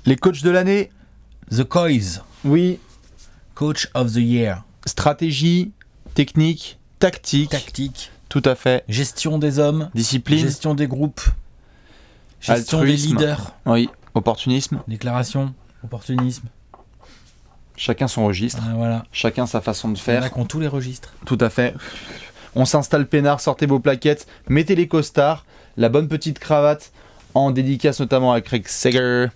Les coachs de l'année. The Coys. Oui. Coach of the Year. Stratégie, technique, tactique. Tactique. Tout à fait. Gestion des hommes. Discipline. Gestion des groupes. Gestion Altruisme. des leaders. Oui. Opportunisme. Déclaration. Opportunisme. Chacun son registre. Voilà. Chacun sa façon de Il y en faire. a qui ont tous les registres. Tout à fait. On s'installe peinard, sortez vos plaquettes, mettez les costards, la bonne petite cravate, en dédicace notamment à Craig Sager.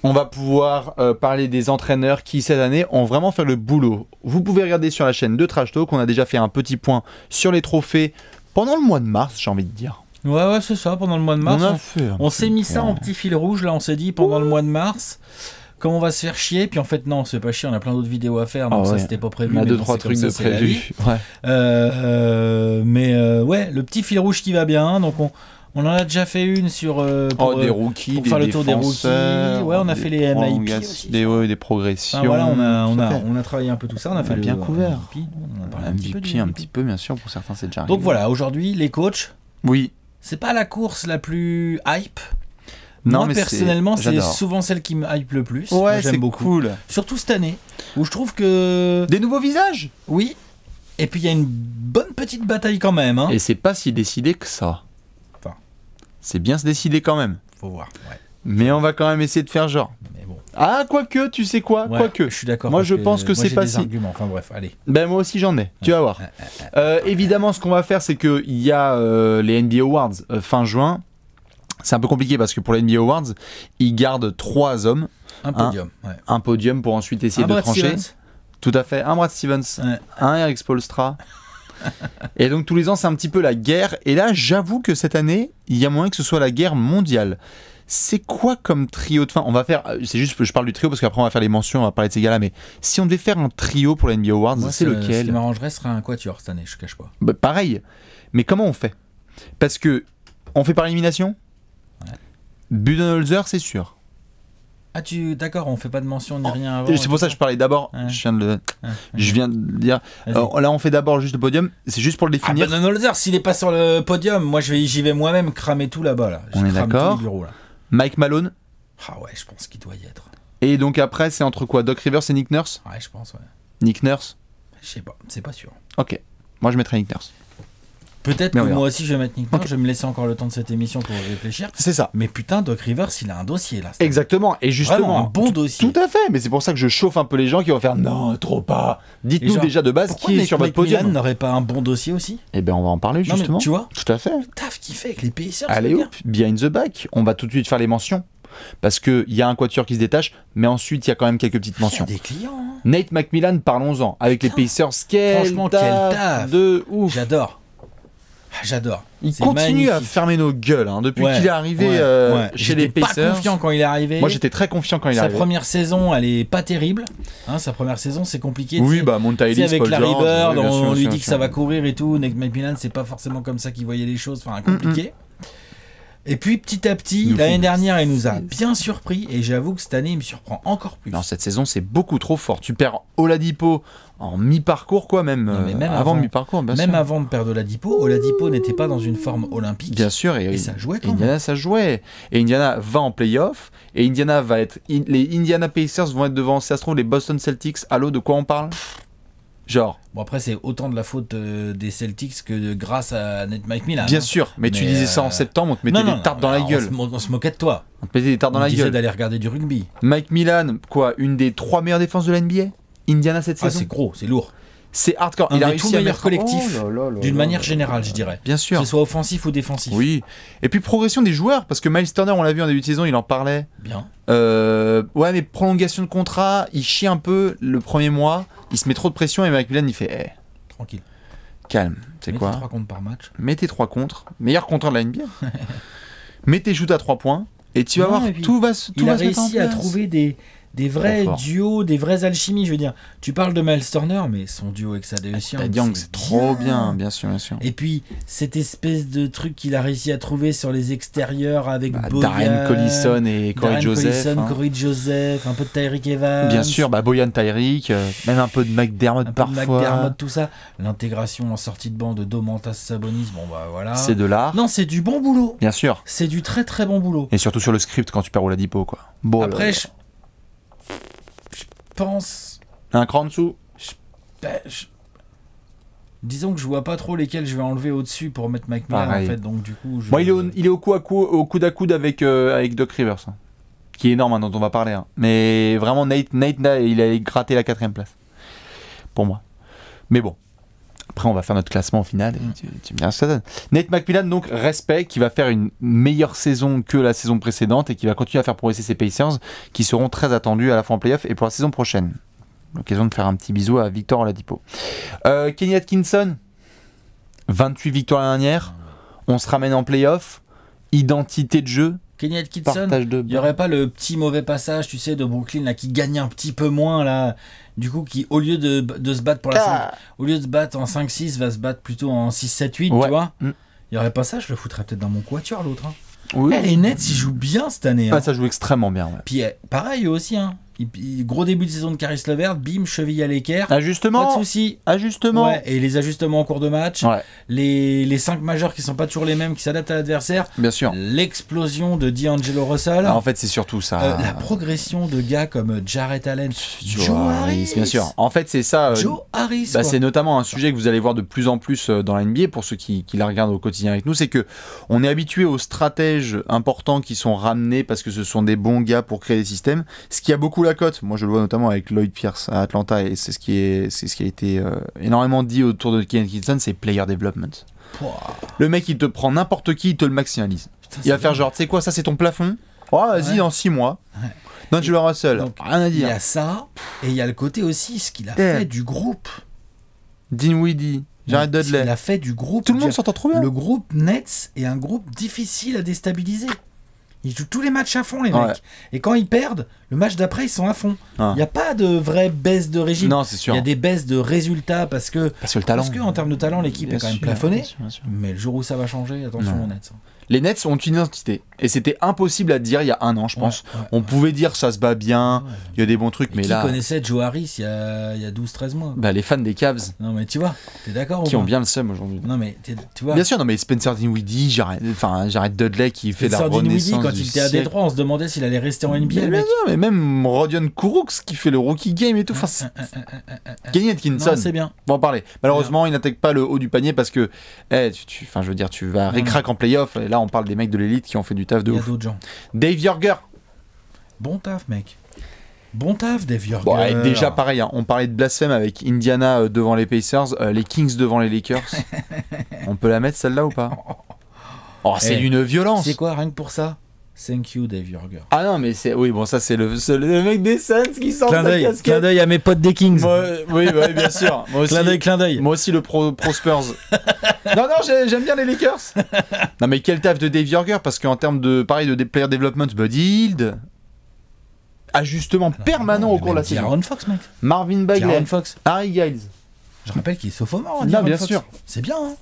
On va pouvoir parler des entraîneurs qui cette année ont vraiment fait le boulot. Vous pouvez regarder sur la chaîne de Trash Talk, on a déjà fait un petit point sur les trophées pendant le mois de mars, j'ai envie de dire. Ouais, c'est ça, pendant le mois de mars. On s'est mis ça en petit fil rouge, là, on s'est dit pendant le mois de mars. Comment on va se faire chier, puis en fait non, c'est pas chier, on a plein d'autres vidéos à faire, donc ça c'était pas prévu. On a mais 2-3 trucs de prévu. Ouais. Ouais, le petit fil rouge qui va bien, donc on en a déjà fait une sur des rookies, pour faire des le tour des rookies. Ouais, on a fait les MIP aussi. Des progressions. Enfin, voilà, on a travaillé un peu tout ça, on a fait bien couvert. MVP, un petit peu bien sûr, pour certains c'est déjà arrivé. Donc voilà, aujourd'hui les coachs. Oui. C'est pas la course la plus hype. Non, moi mais personnellement, c'est souvent celle qui me hype le plus. Ouais, j'aime beaucoup. Cool. Surtout cette année, où je trouve que... Des nouveaux visages. Oui. Et puis il y a une bonne petite bataille quand même. Hein. Et c'est pas si décidé que ça. Enfin. C'est bien se décider quand même. Faut voir, ouais. Mais on va quand même essayer de faire genre. Mais bon. Ah, quoique, tu sais quoi, ouais, quoique. Je suis d'accord. Moi, je pense que c'est pas si. Arguments. Enfin bref, allez. Ben moi aussi j'en ai. Tu vas voir. Évidemment, ce qu'on va faire, c'est que il y a les NBA Awards fin juin. C'est un peu compliqué parce que pour les NBA Awards, ils gardent 3 hommes. Un podium. Un podium pour ensuite essayer de trancher. Stevens. Tout à fait. Un Brad Stevens, un Eric Spoelstra. Et donc tous les ans, c'est un petit peu la guerre. Et là, j'avoue que cette année, il y a moyen que ce soit la guerre mondiale. C'est quoi comme trio de fin? On va faire, c'est juste que je parle du trio parce qu'après on va faire les mentions, on va parler de ces gars-là. Mais si on devait faire un trio pour la NBA Awards, c'est lequel? Ce qui m'arrangerait serait un quatuor cette année, je cache pas. Bah, pareil. Mais comment on fait? Parce que on fait par élimination. Budenholzer, c'est sûr. Ah, d'accord, on fait pas de mention ni rien avant. C'est pour ça que je parlais d'abord. Je viens de dire. Là, on fait d'abord juste le podium. C'est juste pour le définir. Budenholzer, s'il est pas sur le podium, moi j'y vais moi-même cramer tout là-bas. Là. On est d'accord. Mike Malone. Ah ouais, je pense qu'il doit y être. Et donc après, c'est entre quoi? Doc Rivers et Nick Nurse? Ouais, je pense, ouais. Nick Nurse? Je sais pas, c'est pas sûr. Ok. Moi, je mettrais Nick Nurse. Peut-être que moi aussi je vais mettre Nick Nurse, je vais me laisser encore le temps de cette émission pour réfléchir. C'est ça. Mais putain, Doc Rivers, il a un dossier là. Exactement. Et justement, vraiment un bon dossier. Tout à fait. Mais c'est pour ça que je chauffe un peu les gens qui vont faire non, trop pas. Dites-nous déjà de base qui est sur votre podium. Milan n'aurait pas un bon dossier aussi? Eh bien, on va en parler justement. Tu vois? Tout à fait. Le taf qu'il fait avec les Pacers. Allez hop, behind the back. On va tout de suite faire les mentions. Parce qu'il y a un quatuor qui se détache, mais ensuite il y a quand même quelques petites mentions. Il y a des clients. Hein. Nate McMillan, parlons-en. Avec les Pacers, franchement, quel taf de ouf. J'adore. J'adore. Il continue à fermer nos gueules depuis qu'il est arrivé chez les Pacers. J'étais pas confiant quand il est arrivé. Moi j'étais très confiant quand il est arrivé. Sa première saison, elle est pas terrible. Hein, sa première saison, c'est compliqué. Oui, bah Monta Ellis, avec Larry Bird, on lui dit que sûr. Ça va courir et tout. Nate McMillan, c'est pas forcément comme ça qu'il voyait les choses. Enfin, compliqué. Et puis petit à petit, l'année dernière, il nous a bien surpris et j'avoue que cette année, il me surprend encore plus. Non, cette saison, c'est beaucoup trop fort. Tu perds Oladipo en mi-parcours, quoi, même avant mi-parcours. Même avant de perdre Oladipo n'était pas dans une forme olympique. Bien sûr, et ça jouait quand Indiana, ça jouait. Et Indiana va en playoff. Et Indiana va être. Les Indiana Pacers vont être devant, ça se trouve, les Boston Celtics. Allô, de quoi on parle? Genre. Bon, après, c'est autant de la faute des Celtics que grâce à Nate McMillan. Bien sûr, mais tu disais ça en septembre, on te mettait des tartes dans la gueule. On se moquait de toi. On te mettait des tartes dans la gueule. On disait d'aller regarder du rugby. Mike Millan, quoi, une des 3 meilleures défenses de la NBA? Indiana cette saison. C'est gros, c'est lourd. C'est hardcore. Il a réussi à mettre collectif d'une manière générale, je dirais. Bien sûr. Que ce soit offensif ou défensif. Oui. Et puis progression des joueurs, parce que Miles Turner, on l'a vu en début de saison, il en parlait. Bien. Ouais, mais prolongation de contrat, il chie un peu le premier mois, il se met trop de pression et Mike Millan, il fait tranquille. Calme, c'est quoi? Mettez 3 contre par match. Mettez 3 contre. Meilleur compteur de la NBA. Mettez shoot à 3 points et tu vas voir, tout va se mettre en place. Il a réussi à trouver des vrais fort. duos, des vraies alchimies. Je veux dire, tu parles de Miles Turner, mais son duo avec Thaddeus Young, Young, c'est trop bien, bien sûr, bien sûr. Et puis, cette espèce de truc qu'il a réussi à trouver sur les extérieurs avec Boyan, Darren Collison et Corey Darren Joseph. Collison, Hein. Corey Joseph, un peu de Tyreek Evans. Bien sûr, Boyan Tyreek, même un peu de McDermott un peu de parfois. McDermott, tout ça. L'intégration en sortie de banc de Domantas Sabonis, bon bah voilà. C'est de l'art. Non, c'est du bon boulot. Bien sûr. C'est du très très bon boulot. Et surtout sur le script quand tu perds Oladipo, quoi. Bon, Après, je pense... un cran en dessous. ben, disons que je vois pas trop lesquels je vais enlever au-dessus pour mettre McMillan, en Pareil. fait. Donc du coup, Moi, il est au coude à coude avec Doc Rivers. Hein. Qui est énorme, hein, dont on va parler. Hein. Mais vraiment, Nate, il a gratté la 4ème place. Pour moi. Mais bon. Après, on va faire notre classement au final. Et tu me diras ce que ça donne. Nate McMillan, donc, respect, qui va faire une meilleure saison que la saison précédente et qui va continuer à faire progresser ses Pacers, qui seront très attendus à la fois en playoff et pour la saison prochaine. L'occasion de faire un petit bisou à Victor Oladipo. Kenny Atkinson, 28 victoires l'année dernière. On se ramène en playoff. Identité de jeu. Kenny Atkinson, Partage de il n'y aurait pas le petit mauvais passage, tu sais, de Brooklyn là, qui gagne un petit peu moins là, du coup qui au lieu de se battre pour la 5, au lieu de se battre en 5-6 va se battre plutôt en 6-7-8, Ouais. tu vois. Mm. Il n'y aurait pas ça, je le foutrais peut-être dans mon quatuor l'autre. Hein. Oui. Les Nets ils jouent bien cette année. Hein. Ah, ça joue extrêmement bien. Ouais. Puis pareil eux aussi, hein. Gros début de saison de Caris LeVert, bim, cheville à l'équerre. Ajustement. Pas de soucis. Ajustement. Ouais, et les ajustements en cours de match, Ouais, les 5 majeurs qui sont pas toujours les mêmes, qui s'adaptent à l'adversaire, bien sûr. l'explosion de D'Angelo Russell. En fait, c'est surtout ça. La progression de gars comme Jarrett Allen, Joe Harris, bien sûr. En fait, c'est ça. Joe Harris. Bah, quoi. c'est notamment un sujet que vous allez voir de plus en plus dans la NBA pour ceux qui la regardent au quotidien avec nous, c'est que on est habitué aux stratèges importants qui sont ramenés parce que ce sont des bons gars pour créer des systèmes. Ce qui a beaucoup la cote. Moi, je le vois notamment avec Lloyd Pierce à Atlanta et c'est ce qui a été énormément dit autour de Kenny Atkinson, c'est player development. Pouah. Le mec, il te prend n'importe qui, il te le maximalise. Putain, Il va c'est faire bien. genre, tu sais quoi, ça c'est ton plafond. Oh, vas-y, Ouais. dans 6 mois. Ouais. D'Angelo Russell, Donc, rien à Il y dire. a ça, et il y a le côté aussi, ce qu'il a Yeah. fait du groupe. Dinwiddie, Jared Ce qu'il Dudley. a fait du groupe. Tout le monde s'entend trop bien. Le groupe Nets est un groupe difficile à déstabiliser. Ils jouent tous les matchs à fond, les Ouais. mecs. Et quand ils perdent, le match d'après, ils sont à fond. Il Ah. n'y a pas de vraie baisse de régime. Non, c'est sûr. Il y a des baisses de résultats parce que Parce que le talent. Parce qu'en termes de talent, l'équipe Bien est quand même sûr, plafonnée. bien sûr, bien sûr. Mais le jour où ça va changer, attention Non. aux Nets. Les Nets ont une identité. Et c'était impossible à dire il y a un an, je pense. Ouais, ouais, On pouvait dire ça se bat bien, ouais. il y a des bons trucs, Et mais qui là, connaissait Joe Harris il y a 12-13 mois bah, les fans des Cavs Non mais tu vois, t'es d'accord qui ou ont pas bien le seum aujourd'hui. Non mais tu vois, Bien sûr, non mais Spencer Dinwiddie, Jared Dudley qui fait la Spencer Dinwiddie, renaissance quand du il était à siècle. Détroit, on se demandait s'il allait rester en NBA. Mais, le bien mec. sûr, mais même Rodion Kurucs qui fait le rookie game et tout. Enfin, Kenny Atkinson. Non, c'est bien. Bon, en parler. Malheureusement, il n'attaque pas le haut du panier parce que, je veux dire, tu vas ric-rac en playoff. Et là, on parle des mecs de l'élite qui ont fait du taf de Il y a ouf. d'autres gens. Dave Yorger. Bon taf, mec. Bon taf, Dave Yorger. Bon, ouais, déjà pareil, hein, on parlait de blasphème avec Indiana devant les Pacers, les Kings devant les Lakers. On peut la mettre celle-là ou pas? Oh, c'est d'une violence. C'est quoi, rien que pour ça? Thank you, Dave Yorger. Ah non, mais c'est oui, bon, ça c'est le mec des Suns qui sort sa Clin casquette. d'œil à mes potes des Kings. Oui, bien sûr. Moi aussi, Clin d'œil. moi aussi le pro Spurs. Non, j'aime bien les Lakers. Non, mais quel taf de Dave Yorger parce qu'en termes de pareil de player development, Buddy Hield, ajustement permanent au cours de la saison. Aaron Fox, mec. Marvin Bagley, Aaron Fox. Harry Giles. Je rappelle qu'il est sophomore. Non, Aaron bien Fox. sûr. C'est bien, hein.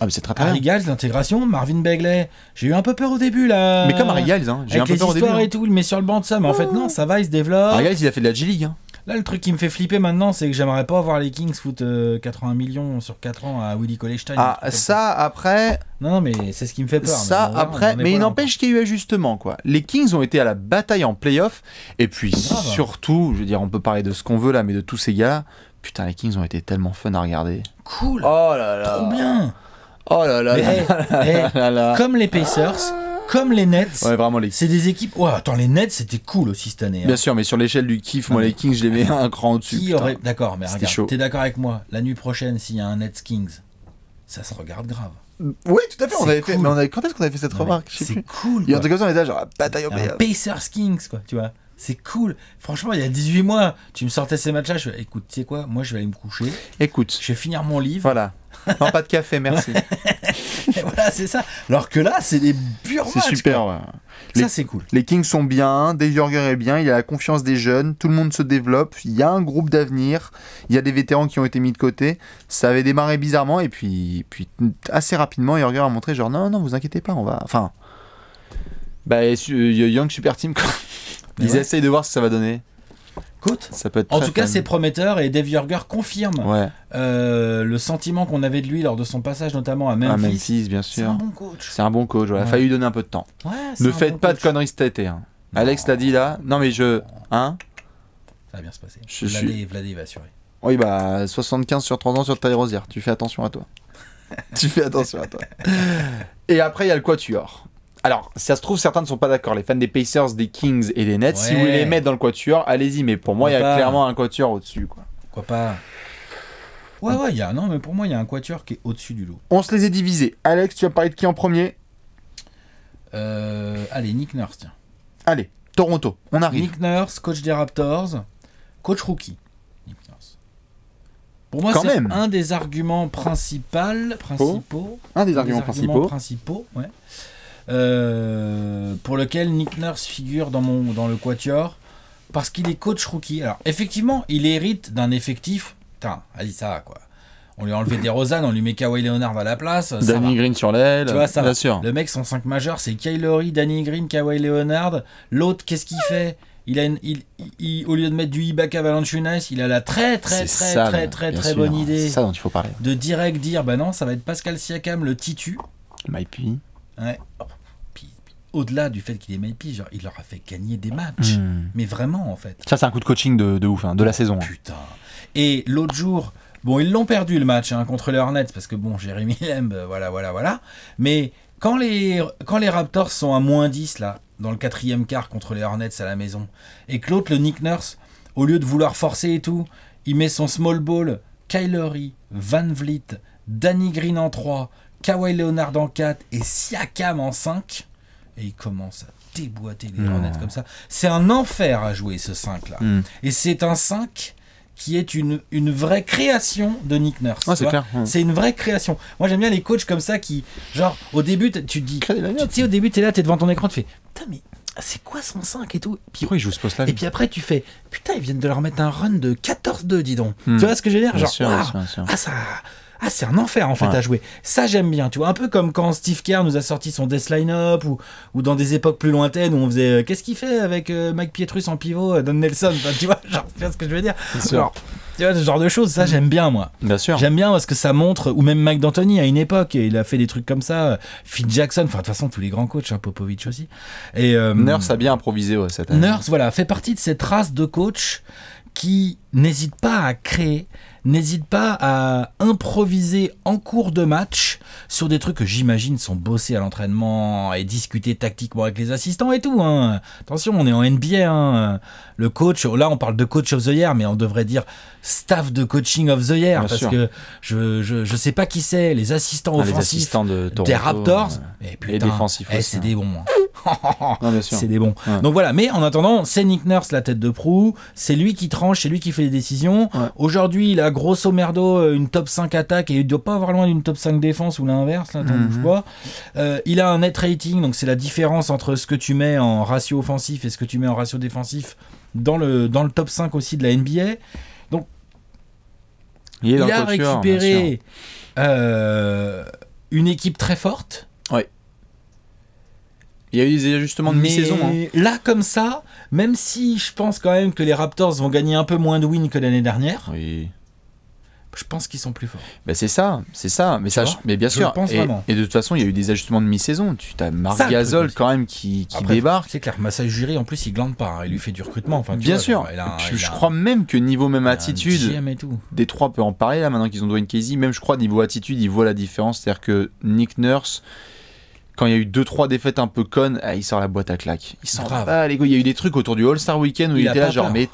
Ah, mais c'est très Harry bien. Giles, l'intégration, Marvin Bagley. J'ai eu un peu peur au début, là. Mais comme Harry Giles, hein, j'ai un Avec peu les peur au début. histoires Hein. et tout, il met sur le banc de ça. Mais en fait, non, ça va, il se développe. Harry Giles, il a fait de la G-League. Hein. Là, le truc qui me fait flipper maintenant, c'est que j'aimerais pas voir les Kings foutre 80 millions sur 4 ans à Willie Cauley-Stein. Ah, ça après. Non, mais c'est ce qui me fait peur. Ça mais bon, après, on en est mais pas il là n'empêche qu'il y a eu ajustement quoi. Les Kings ont été à la bataille en playoff et puis Grave. surtout, je veux dire, on peut parler de ce qu'on veut là, mais de tous ces gars, putain, les Kings ont été tellement fun à regarder. encore. Cool. Oh là là. Trop bien. Oh là là. Mais, là, hey, là, là. comme les Pacers, comme les Nets, Ouais, vraiment les. c'est des équipes. Ouais, attends, les Nets, c'était cool aussi cette année. hein. Bien sûr, mais sur l'échelle du kiff, moi Ah, les mais- Kings, je les mets un cran au-dessus. Qui putain. aurait. D'accord, mais C'était regarde, chaud. t'es d'accord avec moi. La nuit prochaine, s'il y a un Nets Kings, ça se regarde grave. Oui, tout à fait. On C'est avait fait. cool. Mais quand est-ce qu'on avait fait cette Non, mais remarque? Je sais c'est plus. cool. Il y a un quoi. truc comme ça, on était là, genre bataille en Un playoff. Pacers Kings, quoi, tu vois. C'est cool. Franchement, il y a 18 mois, tu me sortais ces matchs-là, je fais, écoute, tu sais quoi, moi je vais aller me coucher. Écoute. Je vais finir mon livre. Voilà. Non, pas de café, merci. Et voilà, c'est ça. Alors que là, c'est des purs matchs. C'est super, ouais. Ça, c'est cool. Les Kings sont bien, Dave Joerger est bien, il a la confiance des jeunes, tout le monde se développe, il y a un groupe d'avenir, il y a des vétérans qui ont été mis de côté. Ça avait démarré bizarrement, et puis assez rapidement, Joerger a montré genre, non, vous inquiétez pas, on va... Enfin... Young Super Team, quoi. Ils essayent de voir ce que ça va donner. Écoute, ça peut être en tout cas, c'est prometteur et Dave Joerger confirme le sentiment qu'on avait de lui lors de son passage, notamment à Memphis. À Memphis, bien sûr. C'est un bon coach. C'est un bon coach. Il a fallu lui donner un peu de temps. Ouais, ne faites pas de conneries cet été. Hein. Alex l'a dit là. Non, mais Hein, ça va bien se passer. Vladé va assurer. Oui, 75 sur 30 ans sur Ty Rozier. Tu fais attention à toi. Tu fais attention à toi. Et après, il y a le quatuor. Alors, si ça se trouve, certains ne sont pas d'accord. Les fans des Pacers, des Kings et des Nets, si vous voulez les mettre dans le quatuor, allez-y. Mais pour moi, il y a clairement un quatuor au-dessus. Pourquoi pas? Ouais, non, mais pour moi, il y a un quatuor qui est au-dessus du lot. On se les est divisés. Alex, tu vas parler de qui en premier? Allez, Nick Nurse, tiens. Allez, Toronto, on arrive. Nick Nurse, coach des Raptors, coach rookie. Nick Nurse. Pour moi, c'est un des arguments principaux. Un des arguments principaux. Ouais. Pour lequel Nick Nurse figure dans le quatuor, parce qu'il est coach rookie. Alors, effectivement, il hérite d'un effectif. Putain, allez, ça va, quoi. On lui a enlevé DeRozan, on lui met Kawhi Leonard à la place. Danny Green sur l'aile. Tu vois, ça bien va. sûr. Le mec, son 5 majeur, c'est Kyle Lowry, Danny Green, Kawhi Leonard. L'autre, qu'est-ce qu'il fait? Au lieu de mettre du Ibaka Valanciunas, il a la très bonne idée. C'est ça dont il faut parler. De direct dire, non, ça va être Pascal Siakam, le titu. Mypie. Ouais. Puis, au-delà du fait qu'il est Mypie, genre, il leur a fait gagner des matchs. Mais vraiment, en fait. Ça, c'est un coup de coaching de ouf, de la saison. Putain. Et l'autre jour, ils l'ont perdu le match contre les Hornets, parce que Jeremy Lamb, voilà. Mais quand les Raptors sont à -10, là, dans le 4e quart contre les Hornets à la maison, et que l'autre, le Nick Nurse, au lieu de vouloir forcer et tout, il met son small ball, Kyle Lowry, Van Vliet, Danny Green en 3, Kawhi Leonard en 4 et Siakam en 5, et il commence à déboîter les Hornets comme ça. C'est un enfer à jouer, ce 5-là. Et c'est un 5 qui est une vraie création de Nick Nurse. Ouais, c'est clair. C'est une vraie création. Moi, j'aime bien les coachs comme ça qui, genre, au début, tu te dis, au début, t'es là, t'es devant ton écran, tu fais, putain, mais c'est quoi son 5 et tout? Puis, pourquoi il joue ce poste-là? Et puis après, tu fais, putain, ils viennent de leur mettre un run de 14-2, dis donc. Tu vois ce que je veux dire? Genre, bien sûr. c'est un enfer en fait à jouer. Ça j'aime bien, tu vois, un peu comme quand Steve Kerr nous a sorti son Death Line-Up ou dans des époques plus lointaines où on faisait qu'est-ce qu'il fait avec Mike Pietrus en pivot, Don Nelson, tu vois, genre, tu vois ce que je veux dire? Alors, tu vois, ce genre de choses, ça j'aime bien moi. Bien sûr. J'aime bien parce que ça montre, ou même Mike D'Antoni à une époque, il a fait des trucs comme ça, Phil Jackson, enfin de toute façon tous les grands coachs, Popovich aussi. Et Nurse a bien improvisé cette année. Nurse, voilà, fait partie de cette race de coachs qui n'hésite pas à créer, n'hésite pas à improviser en cours de match sur des trucs que j'imagine sont bossés à l'entraînement et discutés tactiquement avec les assistants et tout. Hein. Attention, on est en NBA. Hein. Le coach, là on parle de coach of the year, mais on devrait dire staff de coaching of the year, parce que je sais pas qui c'est, les assistants offensifs, les assistants de Toronto, des Raptors, et putain, et défensifs aussi, c'est des bons. Non, bien sûr. C'est des bons. Ouais. Donc voilà, mais en attendant, c'est Nick Nurse la tête de proue, c'est lui qui tranche, c'est lui qui fait les décisions. Ouais. Aujourd'hui, il a grosso merdo une top 5 attaque et il doit pas avoir loin d'une top 5 défense ou l'inverse, là, bouge pas. Il a un net rating, donc c'est la différence entre ce que tu mets en ratio offensif et ce que tu mets en ratio défensif dans le top 5 aussi de la NBA. Donc il a récupéré une équipe très forte. Ouais. Il y a eu des ajustements de mi-saison. Là, comme ça, même si je pense quand même que les Raptors vont gagner un peu moins de wins que l'année dernière, je pense qu'ils sont plus forts. C'est ça. Mais bien sûr. Et de toute façon, il y a eu des ajustements de mi-saison. Tu as Marc Gasol quand même qui débarque. C'est clair, Masai Ujiri en plus il glande pas. Il lui fait du recrutement. Enfin, bien sûr. Je crois même que niveau même attitude, Détroit peut en parler là maintenant qu'ils ont Dwayne Casey. Même je crois niveau attitude, il voit la différence. C'est-à-dire que Nick Nurse, quand il y a eu 2-3 défaites un peu connes, il sort la boîte à claques. Il y a eu des trucs autour du All-Star Weekend où il était là genre mais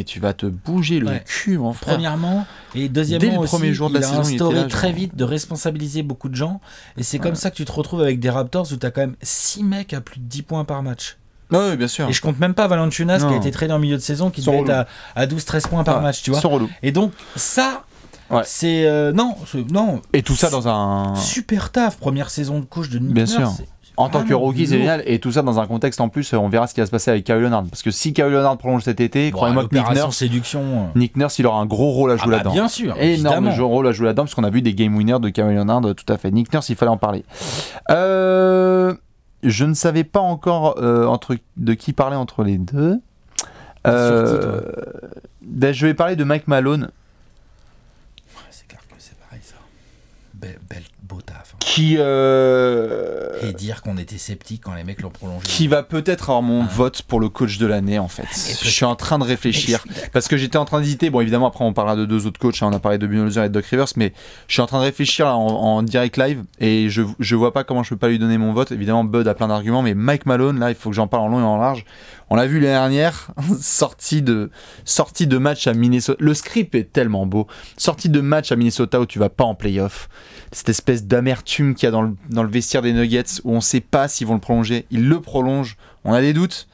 tu vas te bouger le cul, mon frère. Premièrement, et deuxièmement dès le premier jour de la saison, il a instauré très vite de responsabiliser beaucoup de gens, et c'est comme ça que tu te retrouves avec des Raptors où tu as quand même 6 mecs à plus de 10 points par match. Oui, bien sûr. Et je compte même pas Valanciunas qui Non. a été tradé en milieu de saison, qui Sont devait être à 12-13 points par match, tu vois. Ils sont relous. Et donc, ça, Ouais. c'est. Non, Et tout ça dans un. super taf. Première saison de coach de Nick Bien Nurse, sûr. c'est En tant que vraiment rookie, c'est lourd. génial. Et tout ça dans un contexte en plus, on verra ce qui va se passer avec Kawhi Leonard. Parce que si Kawhi Leonard prolonge cet été, Bon, croyez-moi que l'opération séduction. Nick Nurse, il aura un gros rôle à jouer là-dedans. Bien sûr, Énorme évidemment. rôle à jouer là-dedans, parce qu'on a vu des game winners de Kawhi Leonard, tout à fait. Nick Nurse, il fallait en parler. Je ne savais pas encore de qui parler entre les deux. Sur qui, toi Je vais parler de Mike Malone, Ouais, c'est clair que c'est pareil, ça. Beau taf. Hein. qui Et dire qu'on était sceptique quand les mecs l'ont prolongé. qui va peut-être avoir mon vote pour le coach de l'année en fait. Je suis en train de réfléchir parce que j'étais en train d'hésiter. Bon, évidemment, après on parlera de deux autres coachs. Hein, on a parlé de Budenholzer et de Doc Rivers, mais je suis en train de réfléchir là, en direct live et je vois pas comment je peux pas lui donner mon vote. Évidemment, Bud a plein d'arguments, mais Mike Malone, là, il faut que j'en parle en long et en large. On l'a vu l'année dernière, sortie de match à Minnesota. Le script est tellement beau. Sortie de match à Minnesota où tu vas pas en playoff. Cette espèce d'amertume qu'il y a dans le vestiaire des Nuggets où on sait pas s'ils vont le prolonger. Ils le prolongent. On a des doutes.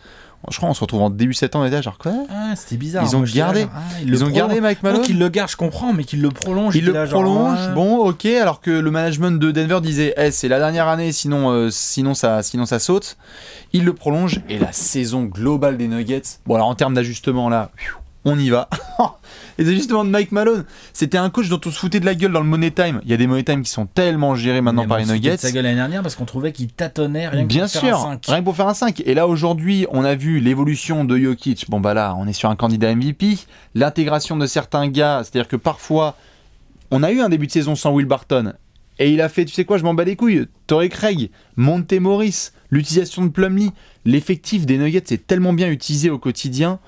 Je crois qu'on se retrouve en début septembre et déjà genre quoi. Ah, c'était bizarre. Ils ont Moi, je disais, gardé. Ils ont gardé Mike Malone. Non, qu'ils le gardent, je comprends, mais qu'ils le prolongent. Ils le prolongent, bon, ok, alors que le management de Denver disait c'est la dernière année, sinon ça saute. Ils le prolongent et la saison globale des Nuggets, bon alors en termes d'ajustement là, on y va. Les ajustements de Mike Malone, c'était un coach dont on se foutait de la gueule dans le Money Time. Il y a des Money Time qui sont tellement gérés maintenant par les Nuggets. sa gueule l'année dernière parce qu'on trouvait qu'il tâtonnait rien que Bien pour faire sûr, un 5. rien que pour faire un 5. Et là aujourd'hui, on a vu l'évolution de Jokic. Bon bah là, on est sur un candidat MVP. L'intégration de certains gars, c'est-à-dire que parfois, on a eu un début de saison sans Will Barton. Et il a fait, tu sais quoi, je m'en bats les couilles. Torrey Craig, Monte Morris, l'utilisation de Plumlee. L'effectif des Nuggets est tellement bien utilisé au quotidien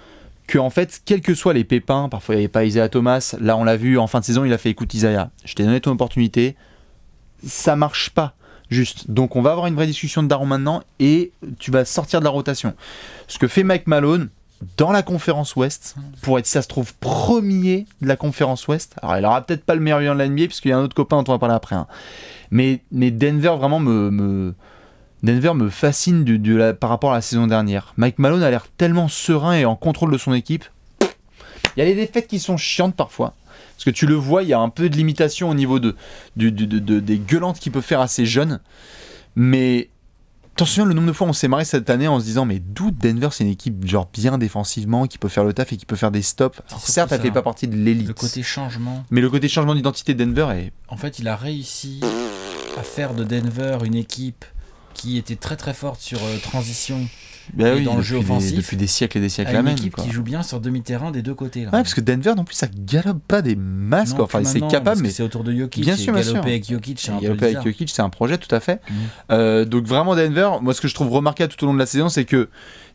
que en fait, quels que soient les pépins, parfois il n'y avait pas Isaiah Thomas, là on l'a vu en fin de saison, il a fait écoute Isaiah, je t'ai donné ton opportunité, ça marche pas juste. Donc on va avoir une vraie discussion de daron maintenant et tu vas sortir de la rotation. Ce que fait Mike Malone dans la conférence Ouest, pour être, si ça se trouve, premier de la conférence Ouest, alors il aura peut-être pas le meilleur bilan de la NBA, puisqu'il y a un autre copain dont on va parler après, hein. Mais Denver vraiment Denver me fascine par rapport à la saison dernière. Mike Malone a l'air tellement serein et en contrôle de son équipe. Il y a des défaites qui sont chiantes parfois. Parce que tu le vois, il y a un peu de limitation au niveau des gueulantes qu'il peut faire à ces jeunes. Mais t'en souviens le nombre de fois où on s'est marré cette année en se disant mais d'où Denver c'est une équipe genre bien défensivement qui peut faire le taf et qui peut faire des stops. Alors certes elle fait pas partie de l'élite. Le côté changement. Mais le côté changement d'identité de Denver est... En fait il a réussi à faire de Denver une équipe qui était très très forte sur transition bah oui, dans le jeu offensif. Depuis des siècles et des siècles. À une équipe qui joue bien sur demi-terrain des deux côtés. Là. Ouais, parce que Denver non plus ça galope pas des masses. Quoi. Enfin c'est capable, mais c'est autour de Jokic. Bien sûr, bien sûr. Galoper avec Jokic, c'est un peu galoper avec Jokic, c'est un projet tout à fait. Donc vraiment Denver, moi ce que je trouve remarquable tout au long de la saison, c'est que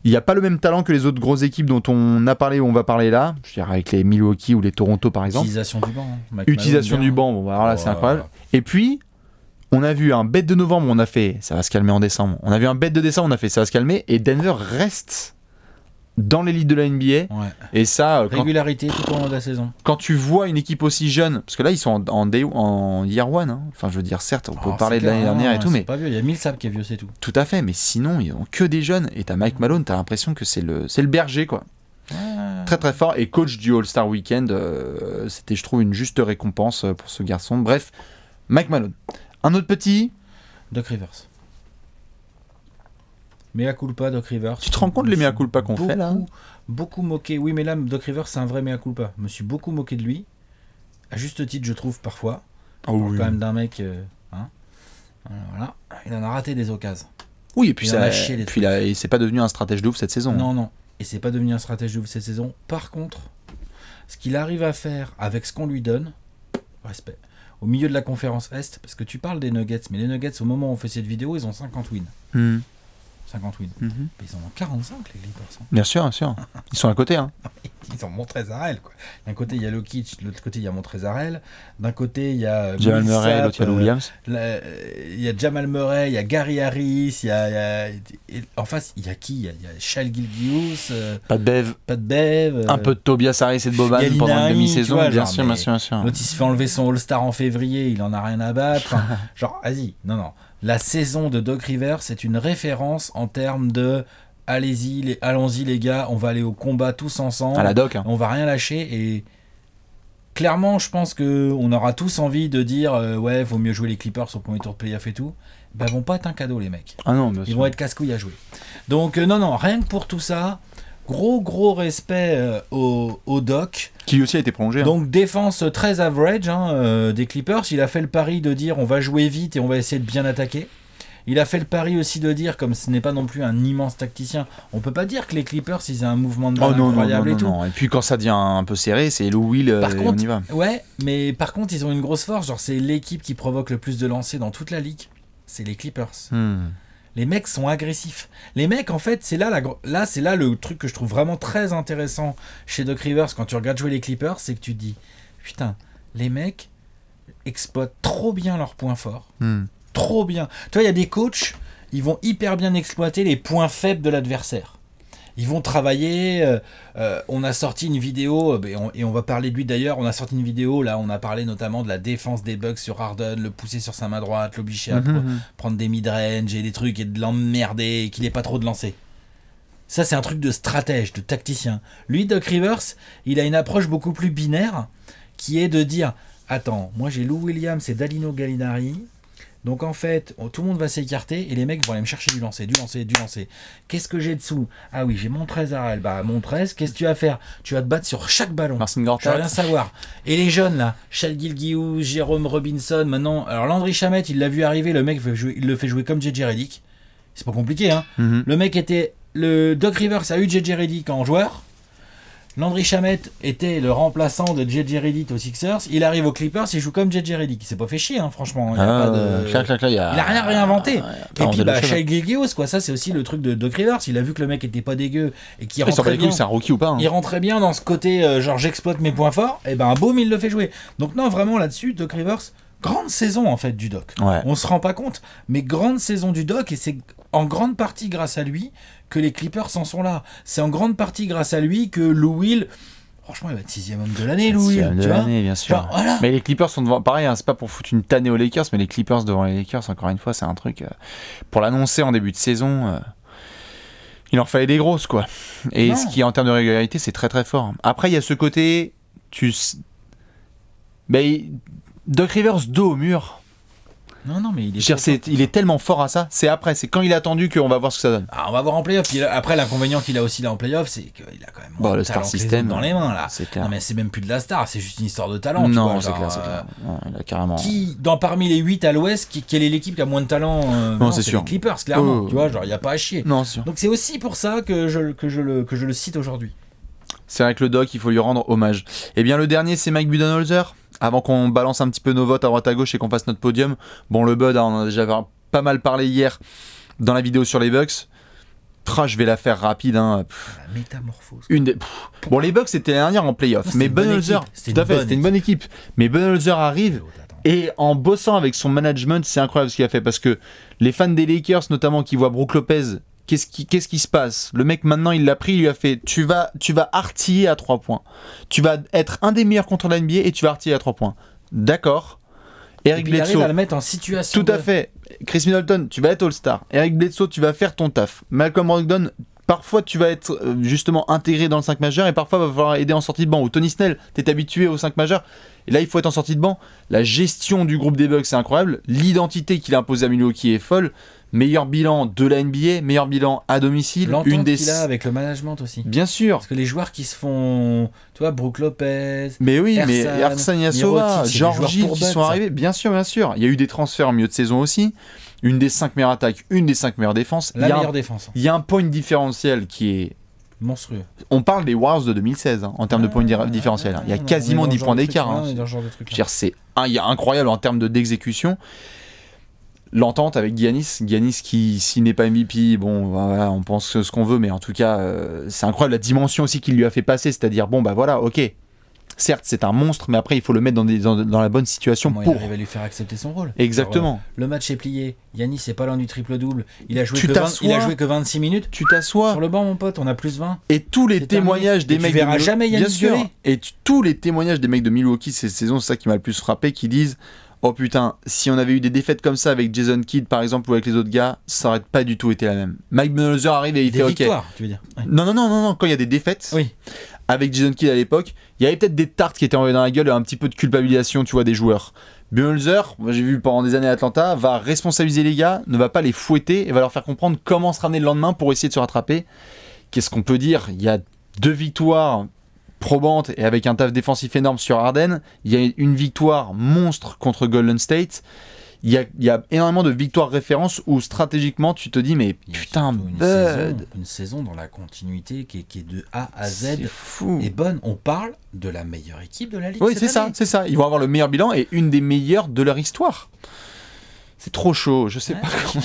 il n'y a pas le même talent que les autres grosses équipes dont on a parlé ou on va parler là. Je dirais avec les Milwaukee ou les Toronto par exemple. Utilisation du banc. Hein. Utilisation du banc, bon alors là c'est incroyable. Et puis on a vu un bet de novembre, on a fait ça va se calmer en décembre. On a vu un bet de décembre, on a fait ça va se calmer. Et Denver reste dans l'élite de la NBA. Ouais. Et ça, régularité tout au long de la saison. Quand tu vois une équipe aussi jeune, parce que là ils sont en year one, hein. Enfin je veux dire certes on peut parler de l'année dernière et tout, mais pas vieux. Il y a Millsap qui est vieux, c'est tout. Tout à fait, mais sinon ils ont que des jeunes. Et t'as Mike Malone, t'as l'impression que c'est le berger quoi. Très très fort et coach du All-Star Weekend. C'était je trouve une juste récompense pour ce garçon. Bref, Mike Malone. Un autre petit Doc Rivers. Mea culpa, Doc Rivers. Tu te rends compte les mea culpa qu'on fait là? Beaucoup moqué. Oui, mais là, Doc Rivers, c'est un vrai mea culpa. Je me suis beaucoup moqué de lui. À juste titre, je trouve, parfois. Oh, oui. Quand même d'un mec... hein. Voilà. Il en a raté des occasions. Oui, et puis, et c'est pas devenu un stratège de ouf cette saison. Non, non. Et c'est pas devenu un stratège de ouf cette saison. Par contre, ce qu'il arrive à faire avec ce qu'on lui donne, respect, au milieu de la conférence Est, parce que tu parles des Nuggets, mais les Nuggets, au moment où on fait cette vidéo, ils ont 50 wins. 50 wins. Mais ils en ont 45, les Clippers. Bien sûr, bien sûr. Ils sont à côté. Hein. Ils ont Montrezarel, quoi. D'un côté, il y a Jokic, de l'autre côté, il y a Montrezarel. D'un côté, il y a Jamal Murray, l'autre, il y a Williams. Il y a Jamal Murray, il y a Gary Harris, en face, il y a qui? Il y a Shai Gilgeous. Pas de Bev. Un peu de Tobias Harris et de Boban pendant une demi-saison, bien sûr. L'autre, il se fait enlever son All-Star en février, il en a rien à battre. Enfin, genre, vas-y, non. La saison de Doc Rivers, c'est une référence en termes de allez-y, allons-y les gars, on va aller au combat tous ensemble. À la doc. Hein. On va rien lâcher et clairement, je pense qu'on aura tous envie de dire ouais, vaut mieux jouer les Clippers au premier tour de playoff et tout. Ils vont pas être un cadeau les mecs. Ah non, bien Ils sûr. vont être casse-couilles à jouer. Donc non, rien que pour tout ça, gros respect au Doc. Qui aussi a été prolongé. Donc défense très average des Clippers. Il a fait le pari de dire on va jouer vite et on va essayer de bien attaquer. Il a fait le pari aussi de dire, comme ce n'est pas non plus un immense tacticien, on peut pas dire que les Clippers ils aient un mouvement de balle incroyable et tout. Non. Et puis quand ça devient un peu serré, c'est Lou Will Par contre, on y va. ouais, mais par contre ils ont une grosse force, genre c'est l'équipe qui provoque le plus de lancers dans toute la ligue, c'est les Clippers. Les mecs sont agressifs. Les mecs, en fait, c'est là le truc que je trouve vraiment très intéressant chez Doc Rivers quand tu regardes jouer les Clippers, c'est que tu te dis, putain, les mecs exploitent trop bien leurs points forts. Trop bien. Tu vois, il y a des coachs, ils vont hyper bien exploiter les points faibles de l'adversaire. Ils vont travailler. On a sorti une vidéo, et on va parler de lui d'ailleurs. On a sorti une vidéo, là, on a parlé notamment de la défense des Bucks sur Harden, le pousser sur sa main droite, l'obliger à prendre des mid-range et des trucs et de l'emmerder et qu'il n'ait pas trop de lancers. Ça, c'est un truc de stratège, de tacticien. Lui, Doc Rivers, il a une approche beaucoup plus binaire qui est de dire attends, moi j'ai Lou Williams et Danilo Gallinari. Donc en fait, tout le monde va s'écarter et les mecs vont aller me chercher du lancer. Qu'est-ce que j'ai dessous? Ah oui, j'ai Montrez Harrell. Bah Montrez, qu'est-ce que tu vas faire? Tu vas te battre sur chaque ballon. Marcin Je Gortat. veux rien savoir. Et les jeunes là, Shai Gilgeous, Jérôme Robinson, maintenant. Alors Landry Shamet, il l'a vu arriver, le mec il le fait jouer comme JJ Redick. C'est pas compliqué, hein. Le mec était. Le Doc Rivers a eu JJ Redick en joueur. Landry Shamet était le remplaçant de JJ Redick aux Sixers. Il arrive aux Clippers, il joue comme JJ Redick. Il s'est pas fait chier, hein, franchement. Il a rien réinventé. Et puis, Shai Gilgeous, quoi. Ça, c'est aussi le truc de Doc Rivers. Il a vu que le mec était pas dégueu et qu'il rentrait bien. C'est un rookie ou pas. Hein. Il rentrait bien dans ce côté, genre j'exploite mes points forts. Et ben, boum, il le fait jouer. Donc, non, vraiment là-dessus, Doc Rivers, grande saison en fait du Doc. Ouais. On se rend pas compte, mais grande saison du Doc et c'est en grande partie grâce à lui que les Clippers en sont là. C'est en grande partie grâce à lui que Lou Will, franchement, il va être 6e homme de l'année, Lou Will. 6e de l'année, bien sûr. Genre, voilà. Mais les Clippers sont devant. Pareil, hein, c'est pas pour foutre une tannée aux Lakers, mais les Clippers devant les Lakers, encore une fois, c'est un truc. Pour l'annoncer en début de saison, il en fallait des grosses, quoi. Et ce qui, en termes de régularité, c'est très très fort. Après, il y a ce côté. Doc Rivers dos au mur. Non, mais il est tellement fort à ça. C'est après, c'est quand il a attendu qu'on va voir ce que ça donne. Ah, on va voir en playoff. Après, l'inconvénient qu'il a aussi là en playoff, c'est qu'il a quand même moins le de star talent que les system autres dans les mains là. C'est clair. Non, mais c'est même plus de la star, c'est juste une histoire de talent. Non, tu vois, c'est clair. Non, il a carrément. Parmi les 8 à l'ouest, quelle est l'équipe qui a moins de talent? Non, c'est sûr. Les Clippers, clairement. Tu vois, genre, il n'y a pas à chier. Non, c'est sûr. Donc, c'est aussi pour ça que je le cite aujourd'hui. C'est vrai que le Doc, il faut lui rendre hommage. Eh bien, le dernier, c'est Mike Budenholzer. Avant qu'on balance un petit peu nos votes à droite à gauche et qu'on fasse notre podium. Bon, le Bud, on en a déjà pas mal parlé hier dans la vidéo sur les Bucks. Je vais la faire rapide. Hein. La métamorphose. Bon, les Bucks, c'était l'année dernière en playoff. Mais Budenholzer, c'était une bonne équipe. Mais Budenholzer arrive. Et en bossant avec son management, c'est incroyable ce qu'il a fait. Parce que les fans des Lakers, notamment, qui voient Brook Lopez, qu'est-ce qui se passe? Le mec, maintenant, il l'a pris, il lui a fait tu vas artiller à 3 points. Tu vas être un des meilleurs contre la NBA et tu vas artiller à 3 points. D'accord. Eric Bledsoe. Il arrive à le mettre en situation. Tout à fait. Chris Middleton, tu vas être All-Star. Eric Bledsoe, tu vas faire ton taf. Malcolm Brogdon, parfois tu vas être justement intégré dans le 5 majeur et parfois il va falloir aider en sortie de banc. Ou Tony Snell, t'es habitué au 5 majeur. Et là, il faut être en sortie de banc. La gestion du groupe des Bucks, c'est incroyable. L'identité qu'il a imposée à Milwaukee est folle. Meilleur bilan de la NBA, meilleur bilan à domicile. L'entente qu'il a avec le management aussi. Bien sûr. Parce que les joueurs qui se font, tu vois, Brook Lopez, mais oui, Ersan Ilyasova, Georgie qui sont arrivés, bien sûr. Il y a eu des transferts en milieu de saison aussi. Une des 5 meilleures attaques, une des 5 meilleures défenses. La meilleure défense. Il y a un point différentiel qui est monstrueux. On parle des Warriors de 2016 hein, en termes de points différentiels. Il y a quasiment 10 points d'écart. Il y a incroyable en termes d'exécution. L'entente avec Giannis qui, s'il n'est pas MVP, bon, voilà, on pense ce qu'on veut, mais en tout cas, c'est incroyable la dimension aussi qu'il lui a fait passer, c'est-à-dire, bon, bah voilà, ok, certes, c'est un monstre, mais après, il faut le mettre dans la bonne situation pour... Il arrive à lui faire accepter son rôle. Exactement. Alors, le match est plié, Giannis n'est pas loin du triple-double, il a joué que 26 minutes. Tu t'assois. Sur le banc, mon pote, on a plus 20. Et tous les témoignages des mecs... Tu verras jamais Giannis gueuler. Et tous les témoignages des mecs de Milwaukee cette saison, c'est ça qui m'a le plus frappé, qui disent... oh putain, si on avait eu des défaites comme ça avec Jason Kidd par exemple ou avec les autres gars, ça aurait pas du tout été la même. Mike Budenholzer arrive et il Des fait ok. victoires, tu veux dire. Ouais. Non, quand il y a des défaites, Oui. avec Jason Kidd à l'époque, il y avait peut-être des tartes qui étaient envoyées dans la gueule et un petit peu de culpabilisation, tu vois, des joueurs. Budenholzer, moi j'ai vu pendant des années à Atlanta, va responsabiliser les gars, ne va pas les fouetter et va leur faire comprendre comment se ramener le lendemain pour essayer de se rattraper. Qu'est-ce qu'on peut dire? Il y a 2 victoires probantes et avec un taf défensif énorme sur Harden. Il y a une victoire monstre contre Golden State. Il y a énormément de victoires références où stratégiquement tu te dis mais Il y a putain surtout Bud, une saison dans la continuité qui est de A à Z c'est fou. et bonne. On parle de la meilleure équipe de la ligue. Oui, cette année. c'est ça. Ils vont avoir le meilleur bilan et une des meilleures de leur histoire. C'est trop chaud, je sais pas comment.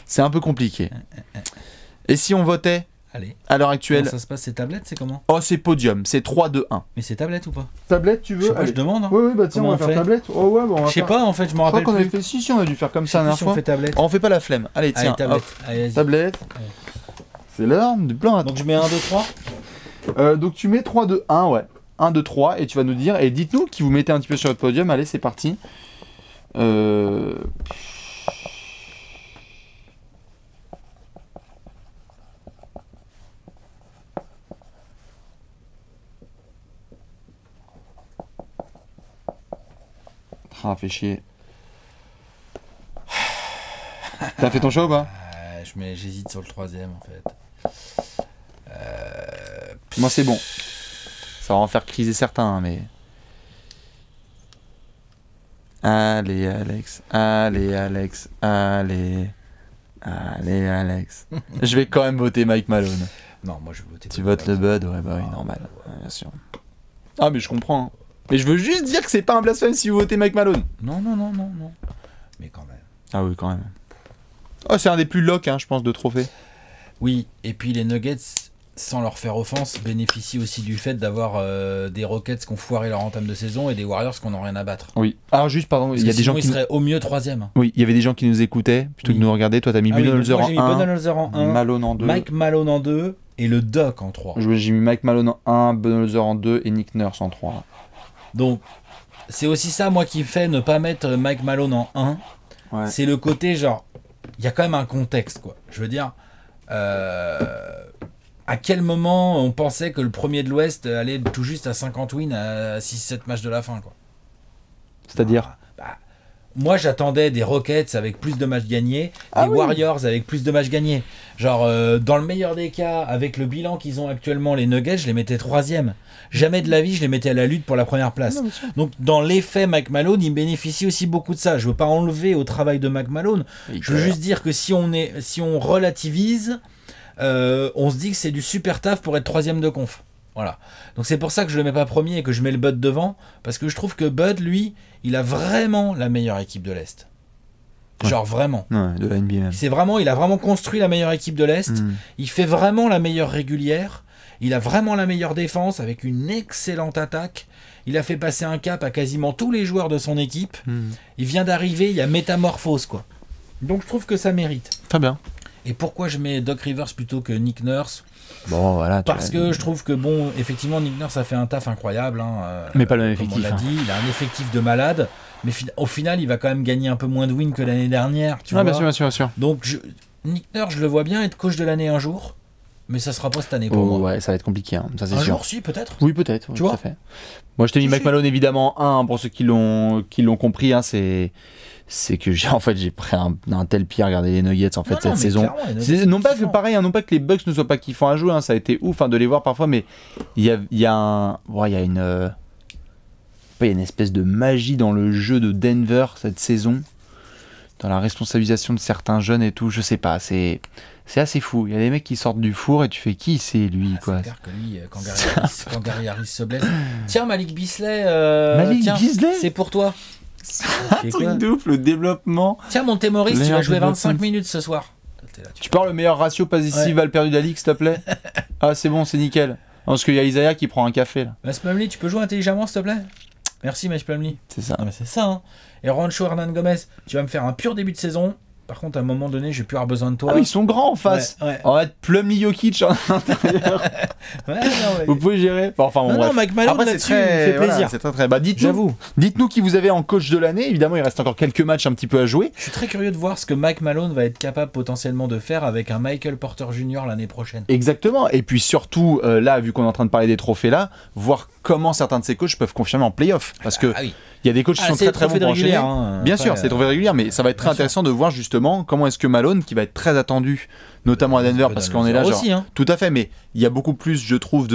C'est un peu compliqué. Et si on votait Allez. à l'heure actuelle, Comment ça se passe, ces tablettes, c'est comment? oh c'est podium, c'est 3-2-1. Mais c'est tablette ou pas? Tablette, tu Je sais pas, je demande. Hein. Oui, bah tiens, Comment on va on faire fait tablette. Oh ouais, bon, on va Je sais faire... pas, en fait, je me Je crois rappelle qu'on avait plus. fait si, on a dû faire comme Je ça sais la plus dernière si on fois. fait tablette. Oh, on fait pas la flemme. Allez, Allez, tiens, tablette. hop, Allez, vas-y. tablette. C'est l'heure du plan. Donc je mets 1, 2, 3. Donc tu mets 3-2-1, ouais. 1, 2, 3, et tu vas nous dire, et dites-nous qui vous mettez un petit peu sur votre podium. Allez, c'est parti. Ah, fait chier. T'as fait ton choix ou pas? J'hésite sur le 3ème en fait. Moi c'est bon. Ça va en faire criser certains, hein, mais... Allez Alex, allez Alex, allez... Allez Alex. Je vais quand même voter Mike Malone. Non, moi je vais voter. Tu votes le Bud? Ouais, bah oui, normal. Ouais, bien sûr. Ah, mais je comprends. Hein. Mais je veux juste dire que c'est pas un blasphème si vous votez Mike Malone. Non. Mais quand même. Ah oui, quand même. Oh, c'est un des plus locks, hein, je pense, de trophées. Oui, et puis les Nuggets, sans leur faire offense, bénéficient aussi du fait d'avoir des Rockets qui ont foiré leur entame de saison et des Warriors qui n'ont rien à battre. Oui. Alors juste, pardon, Parce il y a que des gens sinon, qui... ils seraient au mieux 3ème. Oui, il y avait des gens qui nous écoutaient, plutôt que Oui. de nous regarder. Toi, t'as mis Ah oui, Budenholzer moi j'ai mis en 1, Budenholzer en 1, Malone en 2. Mike Malone en 2 et le Doc en 3. J'ai mis Mike Malone en 1, Budenholzer en 2 et Nick Nurse en 3. Donc, c'est aussi ça, moi, qui fait ne pas mettre Mike Malone en 1. Ouais. C'est le côté, genre, il y a quand même un contexte, quoi. Je veux dire, à quel moment on pensait que le premier de l'Ouest allait tout juste à 50 wins à 6-7 matchs de la fin, quoi. C'est-à-dire Moi, j'attendais des Rockets avec plus de matchs gagnés, Ah des oui. Warriors avec plus de matchs gagnés. Genre, dans le meilleur des cas, avec le bilan qu'ils ont actuellement, les Nuggets, je les mettais 3ème. Jamais de la vie, je les mettais à la lutte pour la première place. Donc, dans l'effet Mike Malone, il bénéficie aussi beaucoup de ça. Je veux pas enlever au travail de Mike Malone. Je veux juste dire que si on relativise, on se dit que c'est du super taf pour être 3ème de conf. Voilà. Donc c'est pour ça que je le mets pas premier et que je mets le Bud devant, parce que je trouve que Bud, lui, il a vraiment la meilleure équipe de l'Est. Ouais. Genre vraiment. Ouais, de la NBA même. Il a vraiment construit la meilleure équipe de l'Est. Il fait vraiment la meilleure régulière. Il a vraiment la meilleure défense avec une excellente attaque. Il a fait passer un cap à quasiment tous les joueurs de son équipe. Il vient d'arriver, il y a métamorphose, quoi. Donc je trouve que ça mérite. Très bien. Et pourquoi je mets Doc Rivers plutôt que Nick Nurse? Bon, voilà. Parce que je trouve que, bon, effectivement, Nick Nurse a fait un taf incroyable. Hein, Mais pas le même comme effectif, on l'a hein. dit, il a un effectif de malade. Mais au final, il va quand même gagner un peu moins de wins que l'année dernière. Tu Ah, vois. bien sûr. Donc, Nick Nurse, je le vois bien être coach de l'année un jour. Mais ça sera pas cette année pour Oh, moi. ouais, ça va être compliqué, hein. Ça c'est Un sûr. jour, si, peut-être. Oui, peut-être. Tu vois tout à fait. Moi, je t'ai mis Si, Mike si. Malone évidemment en 1 pour ceux qui l'ont compris. Hein, c'est que j'ai pris un tel pied à regarder les Nuggets en fait Non, cette mais saison. clairement, les Nuggets, Non pas c'est que kiffant. pareil, hein, non pas que les Bucks ne soient pas kiffants à jouer. Hein, ça a été ouf hein, de les voir parfois, mais il y a une espèce de magie dans le jeu de Denver cette saison, dans la responsabilisation de certains jeunes et tout. Je sais pas, c'est assez fou. Il y a des mecs qui sortent du four et tu fais qui c'est lui Ah, quoi. c'est clair que lui, quand Gary Harris se blesse. Tiens, Malik Beasley. Malik tiens, Beasley c'est pour toi. Un truc de ouf, le développement. Tiens, Montemoris, tu vas Meilleur jouer 25 développement. minutes ce soir. T'es là, Tu parles le meilleur ratio pas ici, Ouais. Val perdu de la ligue, s'il te plaît. Ah, c'est bon, c'est nickel. Non, parce qu'il y a Isaiah qui prend un café là. Mas Plumlee, tu peux jouer intelligemment, s'il te plaît? Merci, Mas Plumlee. C'est ça. Ah, mais c'est ça, hein. Et Rancho Hernan Gomez, tu vas me faire un pur début de saison. Par contre, à un moment donné, je vais plus avoir besoin de toi. Ah, mais ils sont grands en face. Ouais. On va être Plumlee Jokic en intérieur. Vous pouvez gérer. Enfin, bon, bref. non, Mike Malone là-dessus, il fait plaisir. Voilà, c'est très. Bah, J'avoue. Dites-nous qui vous avez en coach de l'année. Évidemment, il reste encore quelques matchs un petit peu à jouer. Je suis très curieux de voir ce que Mike Malone va être capable potentiellement de faire avec un Michael Porter Jr. l'année prochaine. Exactement. Et puis surtout, là, vu qu'on est en train de parler des trophées là, voir comment certains de ces coachs peuvent confirmer en playoff. Parce que il y a des coachs qui sont très très bons pour enchaîner. Bien sûr, c'est des trophées réguliers, mais ça va être très intéressant de voir justement comment est-ce que Malone, qui va être très attendu, notamment à Denver, parce qu'on est là, genre, tout à fait, mais il y a beaucoup plus, je trouve,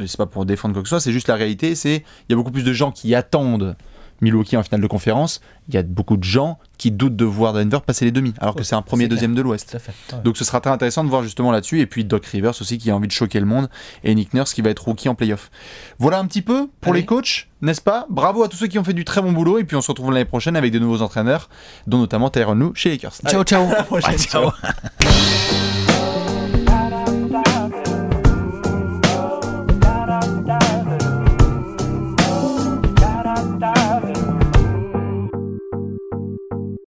c'est pas pour défendre quoi que ce soit, c'est juste la réalité, il y a beaucoup plus de gens qui attendent Milwaukee en finale de conférence, il y a beaucoup de gens qui doutent de voir Denver passer les demi, alors que c'est un premier, deuxième de l'Ouest. Donc ce sera très intéressant de voir justement là-dessus, et puis Doc Rivers aussi qui a envie de choquer le monde, et Nick Nurse qui va être rookie en playoff. Voilà un petit peu pour les coachs, n'est-ce pas? Bravo à tous ceux qui ont fait du très bon boulot, et puis on se retrouve l'année prochaine avec de nouveaux entraîneurs, dont notamment Tyronn Lue chez Lakers. Ciao, ciao. À la prochaine, ciao.